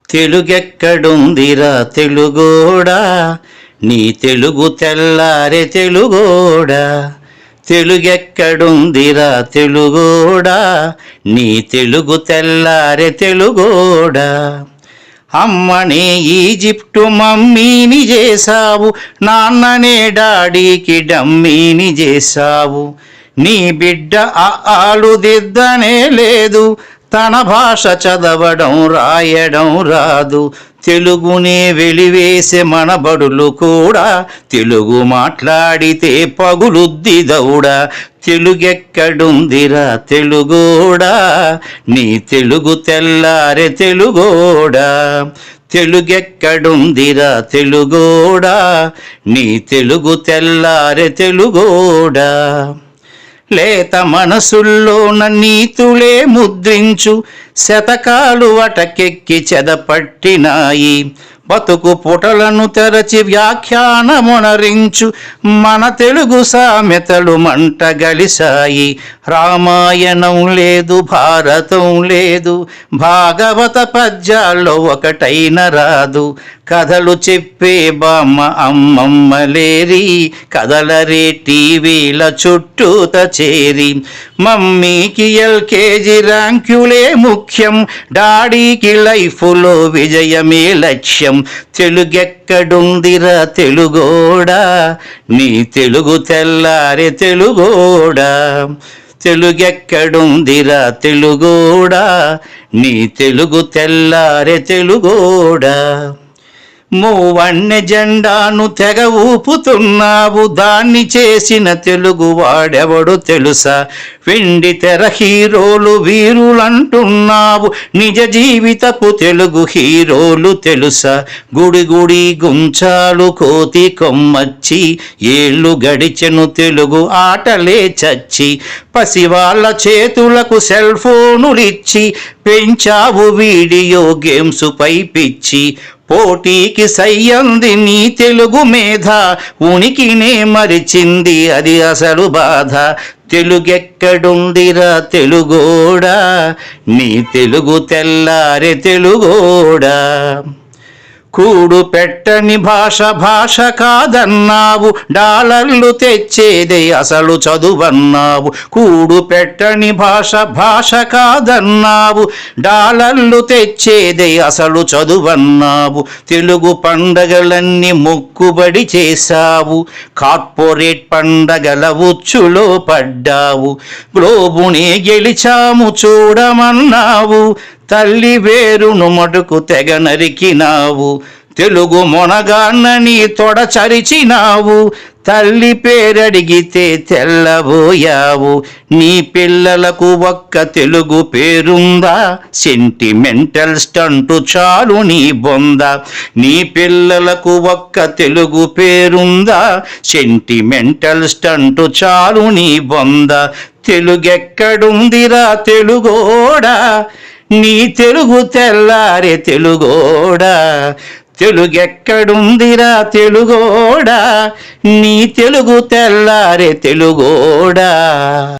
తెలుగెక్కడుందిరా తెలుగోడా, నీ తెలుగు తెల్లారె తెలుగోడా. తెలుగెక్కడుందిరా తెలుగోడా, నీ తెలుగు తెల్లారె తెలుగోడా. అమ్మనే ఈజిప్టు మమ్మీని చేసావు, నాన్ననే డాడీకి డమ్మీని చేసావు. నీ బిడ్డ ఆలు దిద్దనే లేదు, తన భాష చదవడం రాయడం రాదు. తెలుగునే వెలివేసే మన బడులు కూడా తెలుగు మాట్లాడితే పగులుద్ది దౌడా. తెలుగెక్కడుందిరా తెలుగోడా, నీ తెలుగు తెల్లారె తెలుగోడా. తెలుగెక్కడుందిరా తెలుగోడా, నీ తెలుగు తెల్లారె తెలుగోడా. లేత మనసుల్లోన నీతులే ముద్రించు, శతకాలు అటకెక్కి చెదపట్టినాయి. బతుకు పుటలను తెరచి వ్యాఖ్యానమునరించు, మన తెలుగు సామెతలు మంట గలిసాయి. రామాయణం లేదు, భారతం లేదు, భాగవత పద్యాల్లో ఒకటైన రాదు. కథలు చెప్పే బామ్మ అమ్మమ్మ లేరి, కథలరే టీవీల చుట్టూత చేరి. మమ్మీకి ఎల్కేజీ ర్యాంకులే ముఖ్యం, డాడీకి లైఫ్లో విజయమే లక్ష్యం. తెలుగెక్కడుందిరా తెలుగోడా, నీ తెలుగు తెల్లారె తెలుగోడా. తెలుగెక్కడుందిరా తెలుగోడా, నీ తెలుగు తెల్లారె తెలుగోడా. మూవన్నె జెండాను తెగ ఊపుతున్నావు, దాన్ని చేసిన తెలుగు వాడెవడు తెలుసా. వెండి తెర హీరోలు వీరులంటున్నావు, నిజ జీవితపు తెలుగు హీరోలు తెలుసా. గుడి గుడి గుంచాలు కోతి కొమ్మచ్చి, ఏళ్ళు గడిచెను తెలుగు ఆటలే చచ్చి. పసివాళ్ళ చేతులకు సెల్ ఫోనులిచ్చి, పెంచావు వీడియో గేమ్స్ పై పిచ్చి. పోటీకి సయ్యంది నీ తెలుగు మేధ, ఉనికినే మరిచింది అది అసలు బాధ. తెలుగెక్కడుందిరా తెలుగోడా, నీ తెలుగు తెల్లారె తెలుగోడా. కూడు పెట్టని భాష భాష కాదన్నావు, డాలర్లు తెచ్చేదే అసలు చదువన్నావు. కూడు పెట్టని భాష భాష కాదన్నావు, డాలర్లు తెచ్చేదే అసలు చదువన్నావు. తెలుగు పండగలన్నీ మొక్కుబడి చేశావు, కార్పొరేట్ పండగల ఉచ్చులో పడ్డావు. గ్లోబునే గెలిచాము చూడమన్నావు, తల్లి వేరును మటుకు తెగ నరికినావు. తెలుగు మొనగాన్నని తొడ చరిచినావు, తల్లి పేరడిగితే తెల్లబోయావు. నీ పిల్లలకు ఒక్క తెలుగు పేరుందా, సెంటిమెంటల్ స్టంటు చాలు నీ బొంద. నీ పిల్లలకు ఒక్క తెలుగు పేరుందా, సెంటిమెంటల్ స్టంటు చాలు నీ బొంద. తెలుగెక్కడుందిరా తెలుగోడా, నీ తెలుగు తెల్లారె తెలుగోడా. తెలుగెక్కడుందిరా తెలుగోడా, నీ తెలుగు తెల్లారె తెలుగోడా.